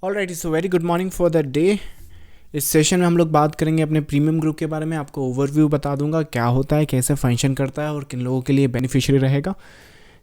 Alright, so very good morning for the day. इस session में हम लोग बात करेंगे अपने प्रीमियम ग्रुप के बारे में। आपको ओवरव्यू बता दूंगा क्या होता है, कैसे फंक्शन करता है और किन लोगों के लिए बेनिफिशियरी रहेगा।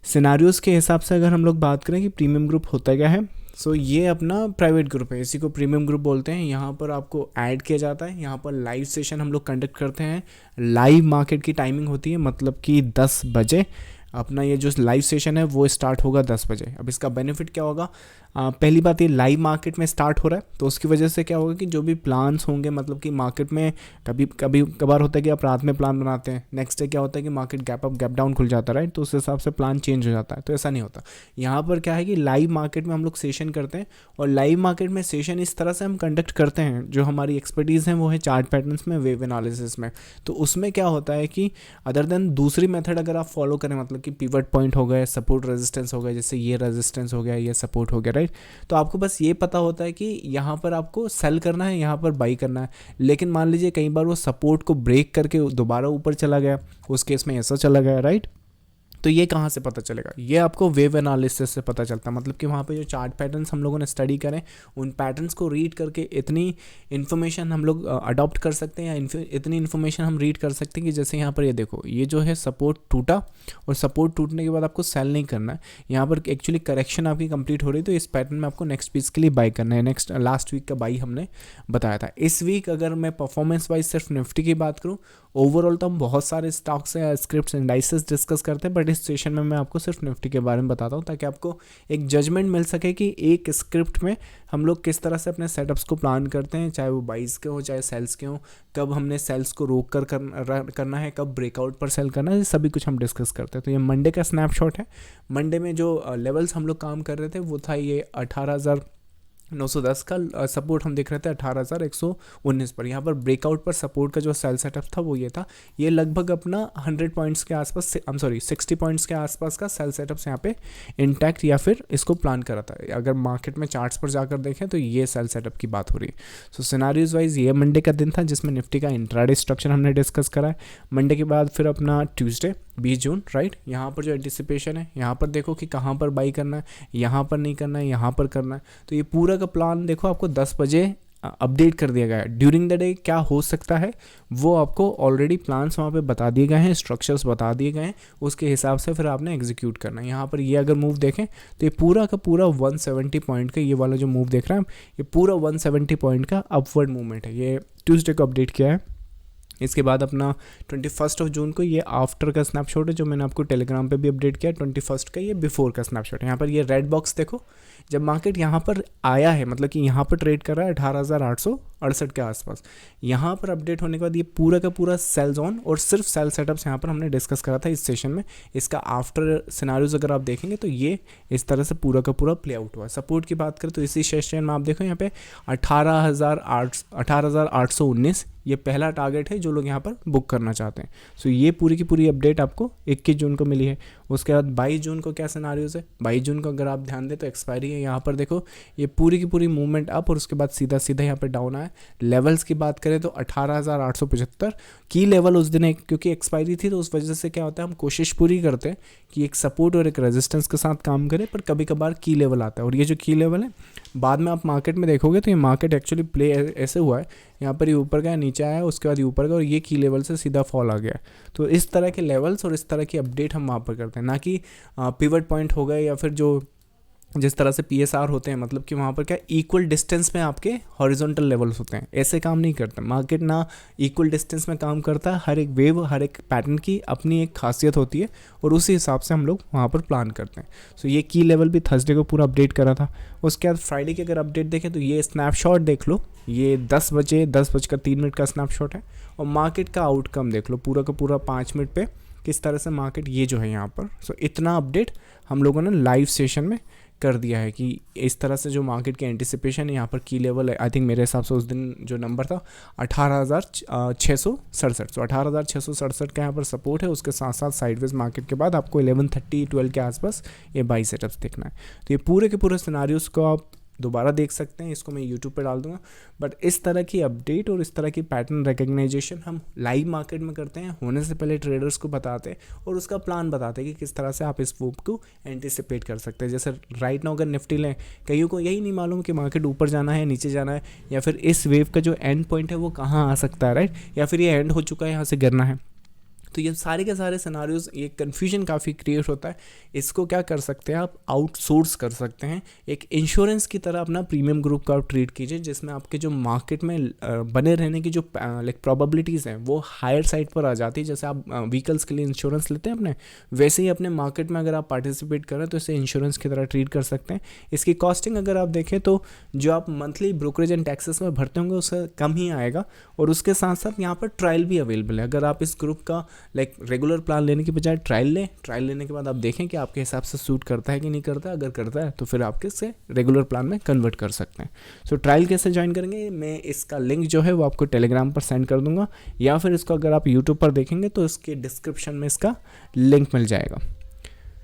सिनारियोज़ के हिसाब से अगर हम लोग बात करें कि प्रीमियम ग्रुप होता क्या है, सो ये अपना प्राइवेट ग्रुप है, इसी को प्रीमियम ग्रुप बोलते हैं। यहाँ पर आपको ऐड किया जाता है, यहाँ पर लाइव सेशन हम लोग कंडक्ट करते हैं। लाइव मार्केट की टाइमिंग होती है, मतलब कि 10 बजे अपना ये जो लाइव सेशन है वो स्टार्ट होगा 10 बजे। अब इसका बेनिफिट क्या होगा? पहली बात, ये लाइव मार्केट में स्टार्ट हो रहा है तो उसकी वजह से क्या होगा कि जो भी प्लान्स होंगे, मतलब कि मार्केट में कभी कभी कभार होता है कि आप रात में प्लान बनाते हैं, नेक्स्ट डे क्या होता है कि market gap up gap down खुल जाता है, राइट? तो उस हिसाब से प्लान चेंज हो जाता है। तो ऐसा नहीं होता। यहाँ पर क्या है कि लाइव मार्केट में हम लोग सेशन करते हैं, और लाइव मार्केट में सेशन इस तरह से हम कंडक्ट करते हैं, जो हमारी एक्सपर्टीज़ है वो है चार्ट पैटर्न्स में, वेव एनालिसिस में। तो उसमें क्या होता है कि अदर देन दूसरी मेथड अगर आप फॉलो करें, मतलब कि पिवट पॉइंट हो गए, सपोर्ट रेजिस्टेंस हो गए, जैसे ये रेजिस्टेंस हो गया, ये सपोर्ट हो गया, राइट? तो आपको बस ये पता होता है कि यहाँ पर आपको सेल करना है, यहाँ पर बाई करना है। लेकिन मान लीजिए कई बार वो सपोर्ट को ब्रेक करके दोबारा ऊपर चला गया, उस केस में ऐसा चला गया, राइट? तो ये कहाँ से पता चलेगा? ये आपको वेव एनालिसिस से पता चलता है। मतलब कि वहाँ पे जो चार्ट पैटर्न्स हम लोगों ने स्टडी करें, उन पैटर्न्स को रीड करके इतनी इन्फॉर्मेशन हम लोग अडॉप्ट कर सकते हैं, या इतनी इन्फॉर्मेशन हम रीड कर सकते हैं कि जैसे यहाँ पर ये देखो, ये जो है सपोर्ट टूटा, और सपोर्ट टूटने के बाद आपको सेल नहीं करना है, यहाँ पर एक्चुअली करेक्शन आपकी कंप्लीट हो रही है। तो इस पैटर्न में आपको नेक्स्ट पीस के लिए बाई करना है। नेक्स्ट लास्ट वीक का बाई हमने बताया था। इस वीक अगर मैं परफॉर्मेंस वाइज सिर्फ निफ्टी की बात करूँ, ओवरऑल तो हम बहुत सारे स्टॉक्स या स्क्रिप्ट्स इंडाइसेस डिस्कस करते हैं, बट इस सेशन में मैं आपको सिर्फ निफ्टी के बारे में बताता हूँ, ताकि आपको एक जजमेंट मिल सके कि एक स्क्रिप्ट में हम लोग किस तरह से अपने सेटअप्स को प्लान करते हैं, चाहे वो बाइज के हो चाहे सेल्स के हो, कब हमने सेल्स को रोक कर करना है, कब ब्रेकआउट पर सेल करना है, ये सभी कुछ हम डिस्कस करते हैं। तो ये मंडे का स्नैपशॉट है। मंडे में जो लेवल्स हम लोग काम कर रहे थे वो था ये 18,910 का सपोर्ट हम देख रहे थे 18,119 पर। यहाँ पर ब्रेकआउट पर सपोर्ट का जो सेल सेटअप था वो ये था। ये लगभग अपना 100 पॉइंट्स के आसपास, 60 पॉइंट्स के आसपास का सेल सेटअप्स यहाँ पे इंटैक्ट या फिर इसको प्लान करा था। अगर मार्केट में चार्ट्स पर जाकर देखें तो ये सेल सेटअप की बात हो रही है। सो सिनारियोज वाइज ये मंडे का दिन था जिसमें निफ्टी का इंट्राडे स्ट्रक्चर हमने डिस्कस करा है। मंडे के बाद फिर अपना ट्यूसडे 20 जून, राइट? यहाँ पर जो एंटिसिपेशन है, यहाँ पर देखो कि कहाँ पर बाई करना है, यहाँ पर नहीं करना है, यहाँ पर करना है। तो ये पूरा का प्लान देखो आपको 10 बजे अपडेट कर दिया गया है। ड्यूरिंग द डे क्या हो सकता है वो आपको ऑलरेडी प्लान्स वहाँ पे बता दिए गए हैं, स्ट्रक्चर्स बता दिए गए हैं, उसके हिसाब से फिर आपने एग्जीक्यूट करना है। यहाँ पर ये अगर मूव देखें तो ये पूरा का पूरा 170 पॉइंट का, ये वाला जो मूव देख रहे हैं आप, ये पूरा 170 पॉइंट का अपवर्ड मूवमेंट है। ये ट्यूसडे को अपडेट किया है। इसके बाद अपना 21 जून को ये आफ्टर का स्नैपशॉट है, जो मैंने आपको टेलीग्राम पे भी अपडेट किया। 21 का ये बिफोर का स्नैपशॉट है। यहाँ पर ये रेड बॉक्स देखो, जब मार्केट यहाँ पर आया है, मतलब कि यहाँ पर ट्रेड कर रहा है 18,868 के आसपास, यहाँ पर अपडेट होने के बाद ये पूरा का पूरा सेल जोन और सिर्फ सेल सेटअप्स यहाँ पर हमने डिस्कस करा था इस सेशन में। इसका आफ्टर सिनारियोज अगर आप देखेंगे तो ये इस तरह से पूरा का पूरा प्ले आउट हुआ है। सपोर्ट की बात करें तो इसी सेशन में आप देखो यहाँ पे 18,819 ये पहला टारगेट है जो लोग यहाँ पर बुक करना चाहते हैं। सो ये पूरी की पूरी अपडेट आपको 21 जून को मिली है। उसके बाद 22 जून को क्या सिनारियोज है? 22 जून को अगर आप ध्यान दें तो एक्सपायरी है। यहाँ पर देखो ये पूरी की पूरी मूवमेंट अप और उसके बाद सीधा सीधा यहाँ पर डाउन आया। लेवल्स की बात करें तो 18,875 की लेवल उस दिन, क्योंकि एक्सपायरी थी तो उस वजह से क्या होता है, हम कोशिश पूरी करते हैं कि एक सपोर्ट और एक रेजिस्टेंस के साथ काम करें, पर कभी कभार की लेवल आता है। और ये जो की लेवल है बाद में आप मार्केट में देखोगे तो ये मार्केट एक्चुअली प्ले ऐसे हुआ है, यहाँ पर ये ऊपर गया, नीचे आया, उसके बाद ये ऊपर गया और ये की लेवल से सीधा फॉल आ गया। तो इस तरह के लेवल्स और इस तरह की अपडेट हम वहाँ पर करते हैं, ना कि पिवट पॉइंट हो गए या फिर जो जिस तरह से PSR होते हैं, मतलब कि वहाँ पर क्या इक्वल डिस्टेंस में आपके हॉरिजॉन्टल लेवल्स होते हैं। ऐसे काम नहीं करते मार्केट, ना इक्वल डिस्टेंस में काम करता है। हर एक वेव, हर एक पैटर्न की अपनी एक खासियत होती है और उसी हिसाब से हम लोग वहाँ पर प्लान करते हैं। सो ये की लेवल भी थर्सडे को पूरा अपडेट करा था। उसके बाद फ्राइडे की अगर अपडेट देखें तो ये स्नैपशॉट देख लो, ये 10:03 का स्नैपशॉट है। और मार्केट का आउटकम देख लो पूरा का पूरा 5 मिनट पे किस तरह से मार्केट ये जो है यहाँ पर। सो इतना अपडेट हम लोगों ने लाइव सेशन में कर दिया है कि इस तरह से जो मार्केट की एंटिसिपेशन है, यहाँ पर की लेवल है। आई थिंक मेरे हिसाब से उस दिन जो नंबर था 18,667, सो 18,667 का यहाँ पर सपोर्ट है। उसके साथ साथ साइडवेज मार्केट के बाद आपको 11:30-12 के आसपास ये बाई सेटअप्स देखना है। तो ये पूरे के पूरे सिनारियोस को आप दोबारा देख सकते हैं, इसको मैं यूट्यूब पे डाल दूंगा। बट इस तरह की अपडेट और इस तरह की पैटर्न रिकग्नाइजेशन हम लाइव मार्केट में करते हैं, होने से पहले ट्रेडर्स को बताते हैं और उसका प्लान बताते हैं कि किस तरह से आप इस मूव को एंटिसिपेट कर सकते हैं। जैसे राइट नाउ अगर निफ्टी लें, कईयों को यही नहीं मालूम कि मार्केट ऊपर जाना है, नीचे जाना है, या फिर इस वेव का जो एंड पॉइंट है वो कहाँ आ सकता है, राइट, या फिर ये एंड हो चुका है, यहाँ से गिरना है। तो ये सारे के सारे सिनारियोज, ये कन्फ्यूजन काफ़ी क्रिएट होता है। इसको क्या कर सकते हैं आप, आउटसोर्स कर सकते हैं। एक इंश्योरेंस की तरह अपना प्रीमियम ग्रुप का आप ट्रीट कीजिए, जिसमें आपके जो मार्केट में बने रहने की जो लाइक प्रोबेबिलिटीज़ हैं वो हायर साइड पर आ जाती है। जैसे आप व्हीकल्स के लिए इंश्योरेंस लेते हैं अपने, वैसे ही अपने मार्केट में अगर आप पार्टिसिपेट करें तो इसे इंश्योरेंस की तरह ट्रीट कर सकते हैं। इसकी कॉस्टिंग अगर आप देखें तो जो आप मंथली ब्रोकरेज एंड टैक्सेस में भरते होंगे उससे कम ही आएगा, और उसके साथ साथ यहाँ पर ट्रायल भी अवेलेबल है। अगर आप इस ग्रुप का रेगुलर प्लान लेने की बजाय ट्रायल लें, ट्रायल लेने के बाद आप देखें कि आपके हिसाब से सूट करता है कि नहीं करता है। अगर करता है तो फिर आप इससे रेगुलर प्लान में कन्वर्ट कर सकते हैं। सो ट्रायल कैसे ज्वाइन करेंगे, मैं इसका लिंक जो है वो आपको टेलीग्राम पर सेंड कर दूंगा, या फिर इसको अगर आप यूट्यूब पर देखेंगे तो इसके डिस्क्रिप्शन में इसका लिंक मिल जाएगा।